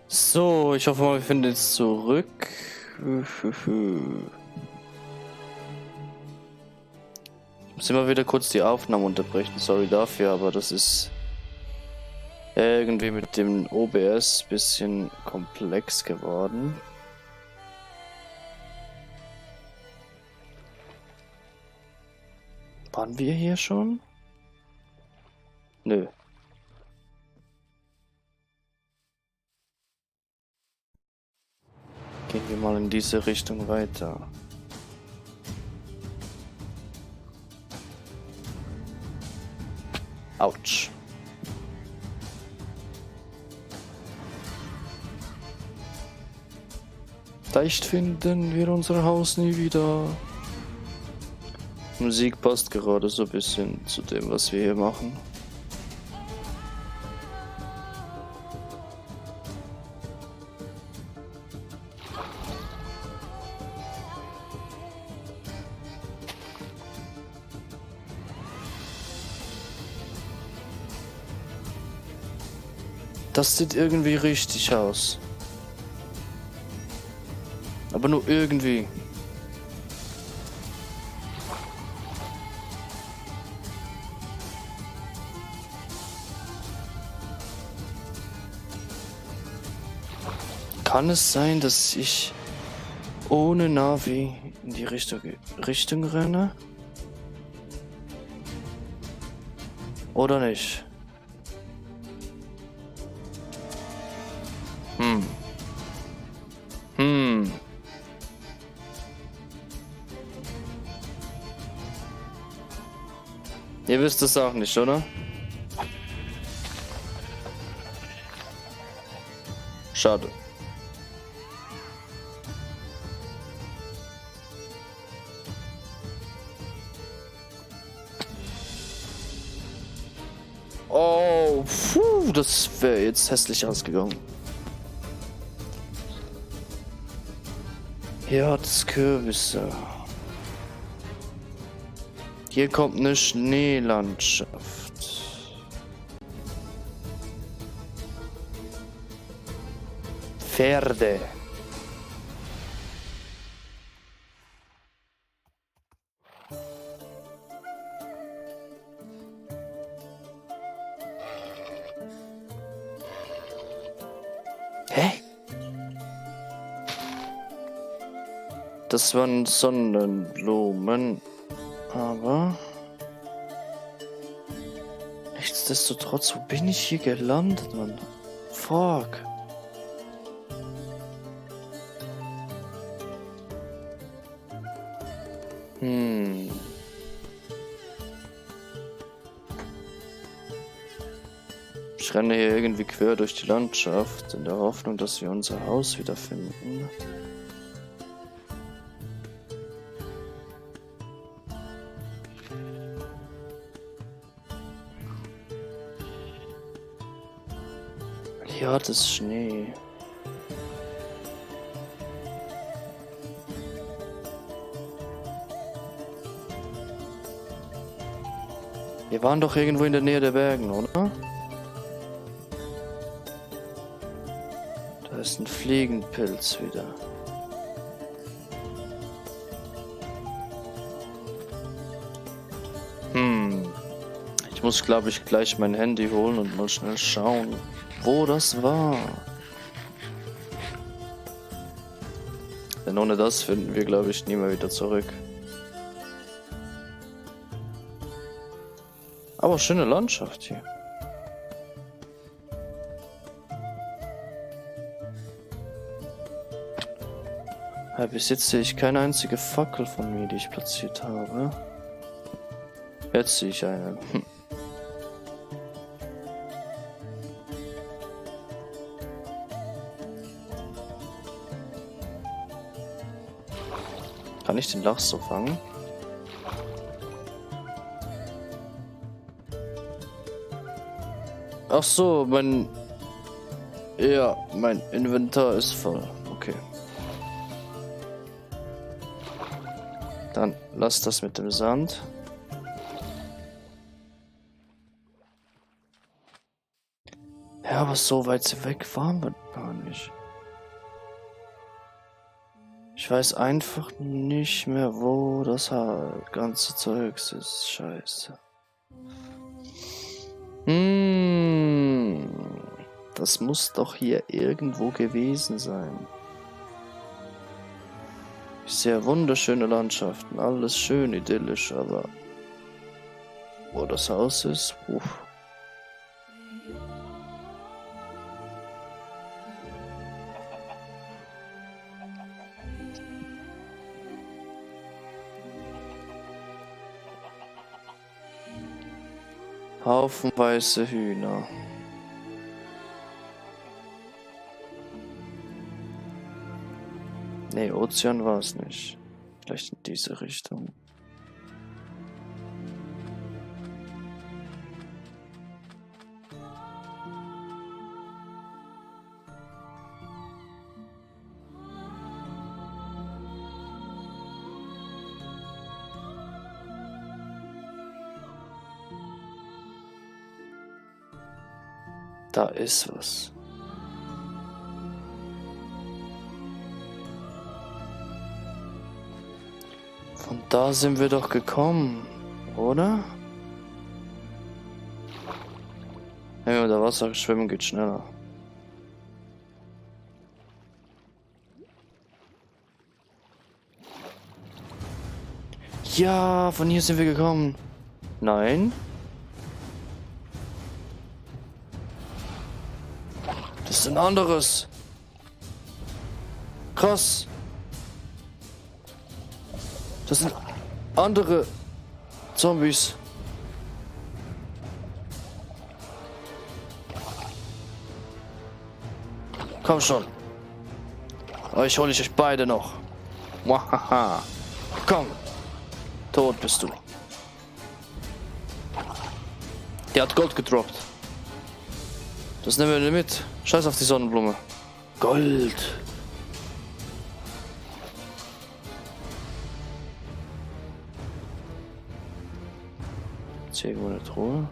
So, ich hoffe mal, wir finden jetzt zurück. Ich muss immer wieder kurz die Aufnahme unterbrechen. Sorry dafür, aber das ist irgendwie mit dem OBS ein bisschen komplex geworden. Waren wir hier schon? Nö. Gehen wir mal in diese Richtung weiter. Autsch. Vielleicht finden wir unser Haus nie wieder. Musik passt gerade so ein bisschen zu dem, was wir hier machen. Das sieht irgendwie richtig aus. Aber nur irgendwie. Kann es sein, dass ich ohne Navi in die Richtung renne? Oder nicht? Ihr wisst es auch nicht, oder? Schade. Oh, puh, das wäre jetzt hässlich ausgegangen. Hier hat es Kürbisse. Hier kommt eine Schneelandschaft. Pferde. Hä? Das waren Sonnenblumen. Aber nichtsdestotrotz, wo bin ich hier gelandet, Mann? Fuck. Ich renne hier irgendwie quer durch die Landschaft, in der Hoffnung, dass wir unser Haus wiederfinden. Hier hat es Schnee. Wir waren doch irgendwo in der Nähe der Bergen, oder? Da ist ein Fliegenpilz wieder. Ich muss, glaube ich, gleich mein Handy holen und mal schnell schauen, wo das war. Denn ohne das finden wir, glaube ich, nie mehr wieder zurück. Aber schöne Landschaft hier. Ja, bis jetzt sehe ich keine einzige Fackel von mir, die ich platziert habe. Jetzt sehe ich eine. Kann ich den Lachs so fangen? Ach so, mein Inventar ist voll. Okay. Dann lass das mit dem Sand. Ja, aber so weit weg waren wir gar nicht. nicht. Ich weiß einfach nicht mehr, wo das ganze Zeugs ist. Scheiße. Das muss doch hier irgendwo gewesen sein. Ich sehe wunderschöne Landschaften, alles schön idyllisch, aber wo das Haus ist, uff. Haufen weiße Hühner. Nee, Ozean war es nicht. Vielleicht in diese Richtung. Da ist was. Von da sind wir doch gekommen, oder? Ja, unter Wasser schwimmen geht schneller. Ja, von hier sind wir gekommen. Nein. Das ist ein anderes. Krass. Das sind andere Zombies. Komm schon. Ich hole euch beide noch. Wahaha. Komm. Tot bist du. Der hat Gold gedroppt. Das nehmen wir mit. Scheiß auf die Sonnenblume. Gold. Jetzt hier irgendwo eine Truhe.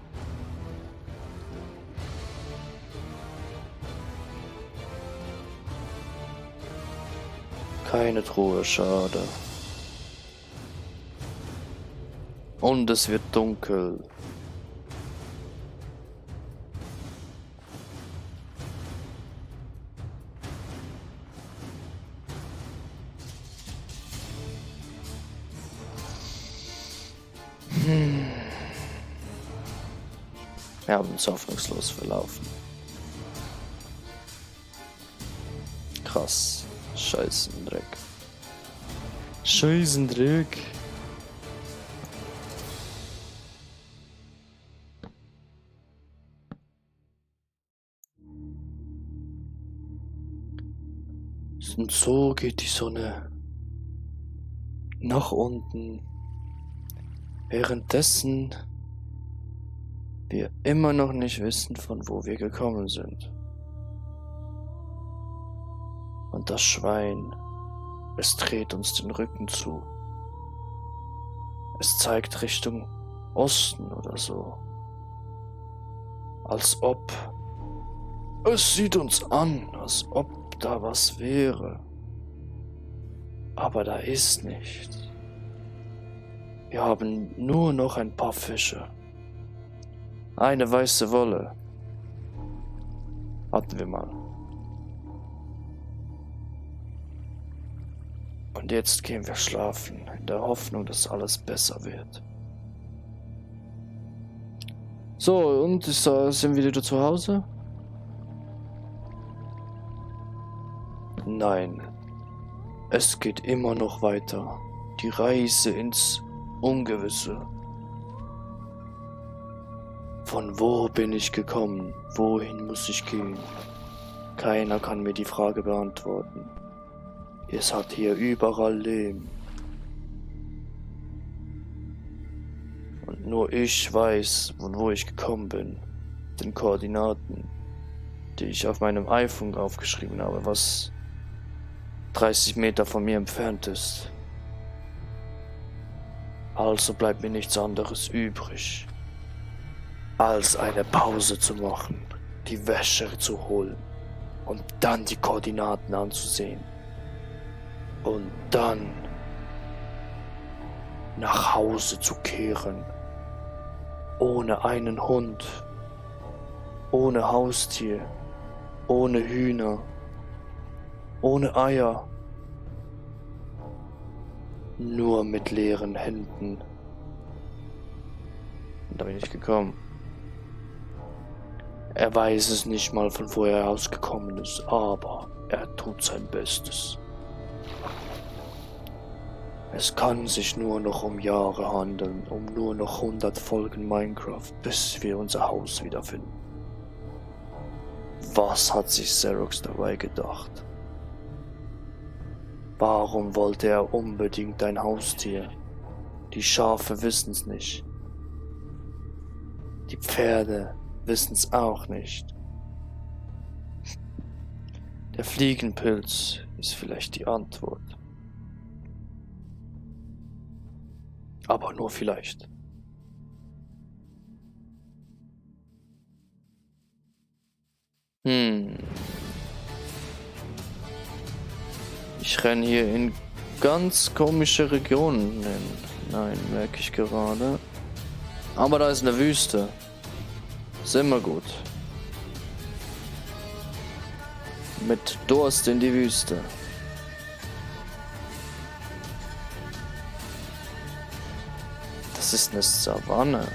Keine Truhe, schade. Und es wird dunkel. Wir haben uns hoffnungslos verlaufen. Krass. Scheißendreck. Scheißendreck. Und so geht die Sonne nach unten. Währenddessen wir immer noch nicht wissen, von wo wir gekommen sind. Und das Schwein, es dreht uns den Rücken zu. Es zeigt Richtung Osten oder so. Als ob. Es sieht uns an, als ob da was wäre. Aber da ist nichts. Wir haben nur noch ein paar Fische. Eine weiße Wolle. Warten wir mal. Und jetzt gehen wir schlafen, in der Hoffnung, dass alles besser wird. So, und sind wir wieder zu Hause? Nein. Es geht immer noch weiter. Die Reise ins Ungewisse. Von wo bin ich gekommen? Wohin muss ich gehen? Keiner kann mir die Frage beantworten. Es hat hier überall Lehm. Und nur ich weiß, von wo ich gekommen bin. Den Koordinaten, die ich auf meinem iPhone aufgeschrieben habe, was 30 Meter von mir entfernt ist. Also bleibt mir nichts anderes übrig, als eine Pause zu machen, die Wäsche zu holen und dann die Koordinaten anzusehen. Und dann nach Hause zu kehren. Ohne einen Hund. Ohne Haustier. Ohne Hühner. Ohne Eier. Nur mit leeren Händen. Und da bin ich gekommen. Er weiß es nicht mal, von wo er rausgekommen ist, aber er tut sein Bestes. Es kann sich nur noch um Jahre handeln, um nur noch 100 Folgen Minecraft, bis wir unser Haus wiederfinden. Was hat sich Xerox dabei gedacht? Warum wollte er unbedingt ein Haustier? Die Schafe wissen's nicht. Die Pferde wissen's auch nicht. Der Fliegenpilz ist vielleicht die Antwort. Aber nur vielleicht. Ich renne hier in ganz komische Regionen. Nein, merke ich gerade. Aber da ist eine Wüste. Ist immer gut. Mit Durst in die Wüste. Das ist eine Savanne.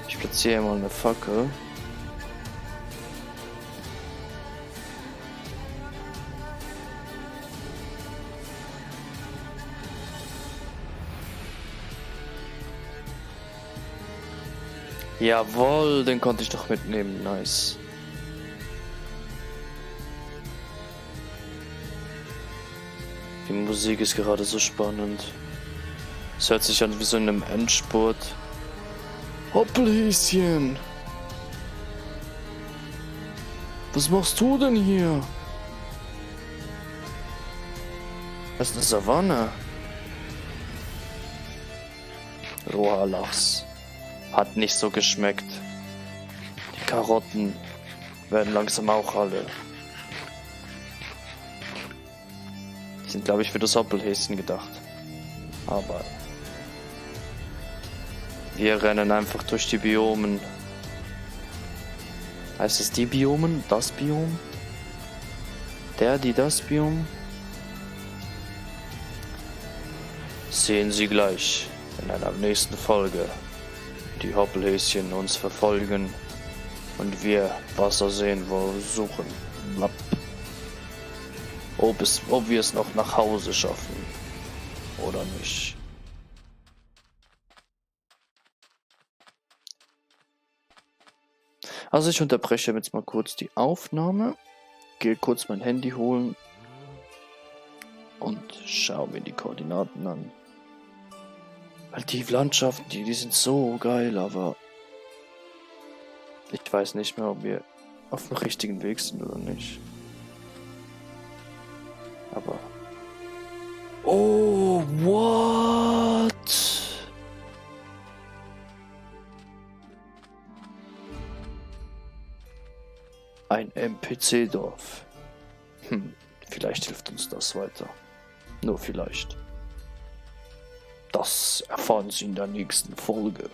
Ich platziere mal eine Fackel. Jawohl, den konnte ich doch mitnehmen. Nice. Die Musik ist gerade so spannend. Es hört sich an wie so in einem Endspurt. Hoppelhäschen! Was machst du denn hier? Das ist eine Savanne. Roher Lachs. Hat nicht so geschmeckt. Die Karotten werden langsam auch alle. Die sind, glaube ich, für das Hoppelhäschen gedacht. Aber wir rennen einfach durch die Biomen. Heißt es die Biomen? Das Biom? Das Biom? Sehen Sie gleich in einer nächsten Folge. Die Hoppelhäschen uns verfolgen und wir Wasser sehen, wo wir suchen. Blapp. Ob wir es noch nach Hause schaffen oder nicht. Also ich unterbreche jetzt mal kurz die Aufnahme, gehe kurz mein Handy holen und schaue mir die Koordinaten an. Weil die Landschaften, die sind so geil, aber ich weiß nicht mehr, ob wir auf dem richtigen Weg sind oder nicht. Aber... Oh, what? Ein NPC-Dorf. Vielleicht hilft uns das weiter. Nur vielleicht. Das erfahren Sie in der nächsten Folge.